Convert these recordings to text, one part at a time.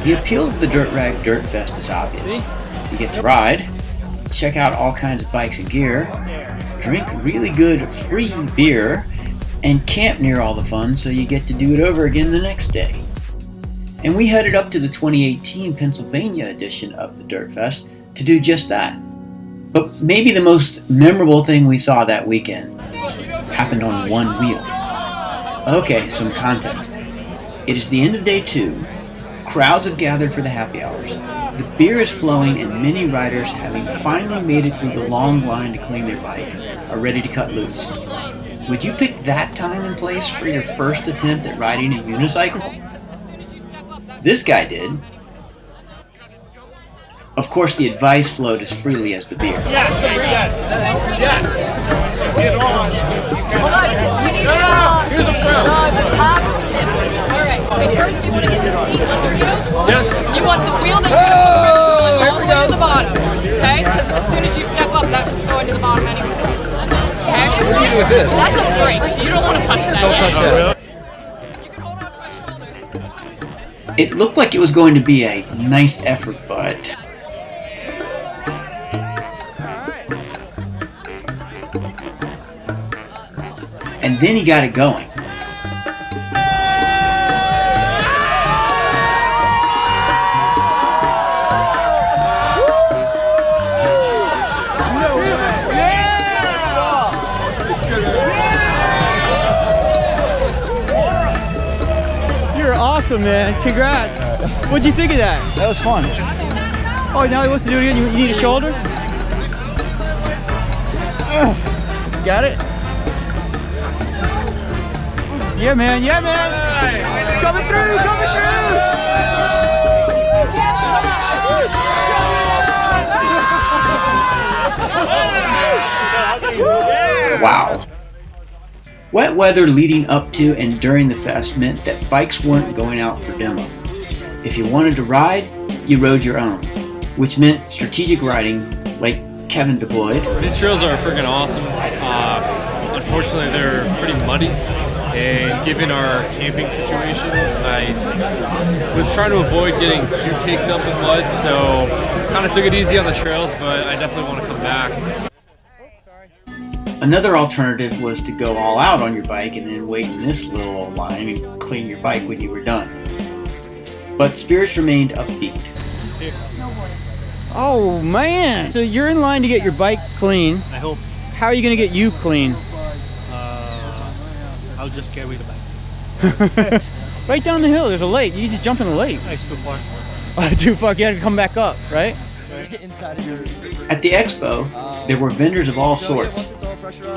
The appeal of the Dirt Rag Dirt Fest is obvious. You get to ride, check out all kinds of bikes and gear, drink really good free beer, and camp near all the fun so you get to do it over again the next day. And we headed up to the 2018 Pennsylvania edition of the Dirt Fest to do just that. But maybe the most memorable thing we saw that weekend happened on one wheel. Okay, some context. It is the end of day 2. Crowds have gathered for the happy hours. The beer is flowing and many riders, having finally made it through the long line to clean their bike, are ready to cut loose. Would you pick that time and place for your first attempt at riding a unicycle? This guy did. Of course, the advice flowed as freely as the beer. Yes. Get on. Here's the top tip. All right. So first, you want to get the seat under you. Yes. You want the wheel that you're going all the way to the bottom. Okay? Because as soon as you step up, that's going to the bottom anyway. Okay? What do you do with this? That's a brake, so you don't want to touch that. Don't touch that. You can hold on to my shoulder. It looked like it was going to be a nice effort, but and then he got it going. You're awesome, man. Congrats. What'd you think of that? That was fun. Oh, now he wants to do it again. You need a shoulder? Got it? Yeah, man. Yeah, man. Coming through. Coming through. Wow. Wet weather leading up to and during the fest meant that bikes weren't going out for demo. If you wanted to ride, you rode your own, which meant strategic riding like Kevin deployed. These trails are freaking awesome. Unfortunately, they're pretty muddy, and given our camping situation, I was trying to avoid getting too caked up in mud, so kind of took it easy on the trails, but I definitely want to come back. Another alternative was to go all out on your bike and then wait in this little old line and clean your bike when you were done. But spirits remained upbeat. Oh, man. So you're in line to get your bike clean. I hope. How are you going to get you clean? I'll just carry the bike. Right down the hill, there's a lake. You just jump in the lake. It's too far. Too far. You got to come back up, right? Inside of your... At the Expo, there were vendors of all sorts,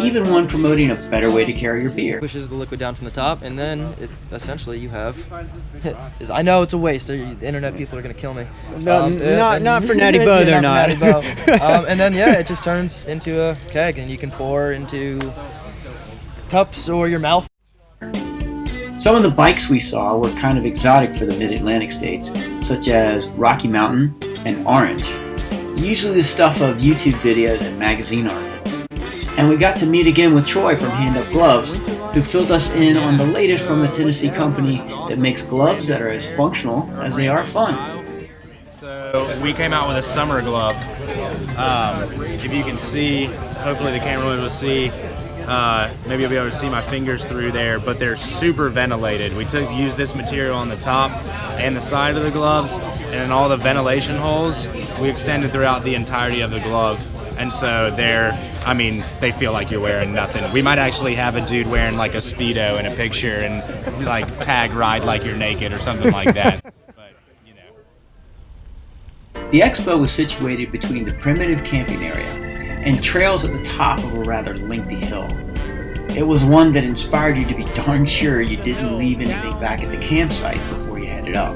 even one promoting a better way to carry your beer. Pushes the liquid down from the top, and then essentially you have. I know it's a waste. The internet people are gonna kill me. Not for Natty Bo, they're not. And then it just turns into a keg, and you can pour into cups or your mouth. Some of the bikes we saw were kind of exotic for the mid-Atlantic states, such as Rocky Mountain and Orange. Usually the stuff of YouTube videos and magazine articles. And we got to meet again with Troy from Hand Up Gloves, who filled us in on the latest from the Tennessee company that makes gloves that are as functional as they are fun. So we came out with a summer glove. If you can see, hopefully the camera will see, maybe you'll be able to see my fingers through there, but they're super ventilated. We used this material on the top and the side of the gloves, and in all the ventilation holes, we extended throughout the entirety of the glove. And so they feel like you're wearing nothing. We might actually have a dude wearing like a Speedo in a picture and like tag ride like you're naked or something like that. But, you know. The Expo was situated between the primitive camping area and trails at the top of a rather lengthy hill. It was one that inspired you to be darn sure you didn't leave anything back at the campsite before you headed up.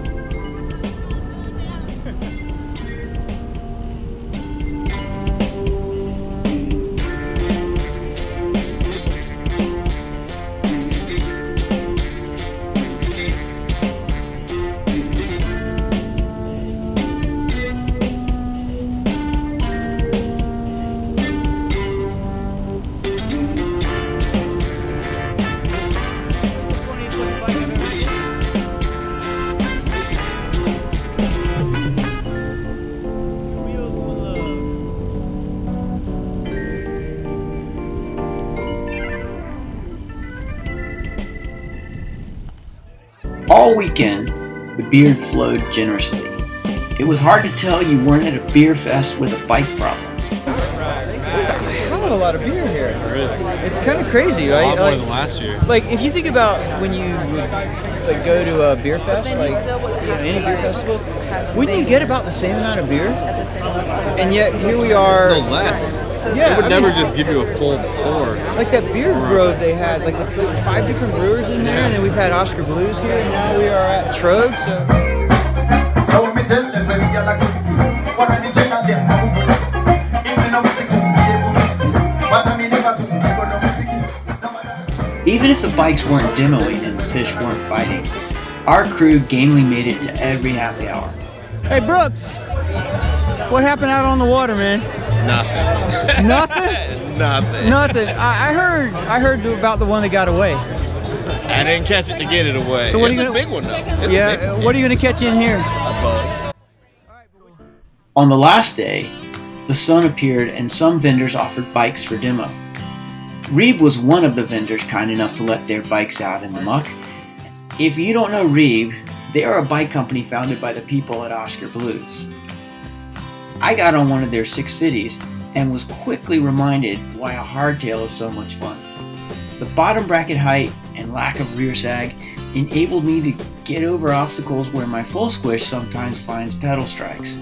All weekend, the beer flowed generously. It was hard to tell you weren't at a beer fest with a bike problem. There's a hell of a lot of beer here. There is. It's kind of crazy, A right? lot more than last year. Like if you think about when you would like go to a beer fest, like any beer festival, wouldn't you get about the same amount of beer? And yet here we are. No less. Yeah, They would I never mean, just give you a full pour. like that beer grove they had, like 5 different brewers in there, and then we've had Oscar Blues here, and now we are at Trogs. So me tell them say me a like what are the children them now even though we go but I mean never to Even if the bikes weren't demoing and the fish weren't fighting, our crew gamely made it to every happy hour. Hey Brooks, what happened out on the water, man? Nothing. Nothing? Nothing. Nothing. I heard about the one that got away. I didn't catch it to get it away. So what are It's you a gonna? big one though. It's a big Yeah. one. What are you gonna catch in here? A buzz. On the last day, the sun appeared and some vendors offered bikes for demo. Reeb was one of the vendors kind enough to let their bikes out in the muck. If you don't know Reeb, they are a bike company founded by the people at Oscar Blues. I got on one of their 650s and was quickly reminded why a hardtail is so much fun. The bottom bracket height and lack of rear sag enabled me to get over obstacles where my full squish sometimes finds pedal strikes.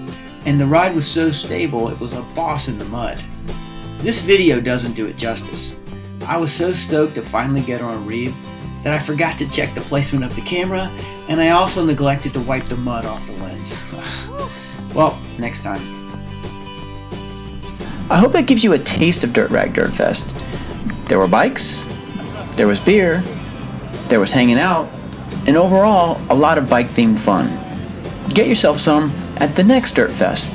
And the ride was so stable it was a boss in the mud. This video doesn't do it justice. I was so stoked to finally get on Reeb that I forgot to check the placement of the camera, and I also neglected to wipe the mud off the lens. Well, next time. I hope that gives you a taste of Dirt Rag Dirt Fest. There were bikes, there was beer, there was hanging out, and overall, a lot of bike-themed fun. Get yourself some at the next Dirt Fest.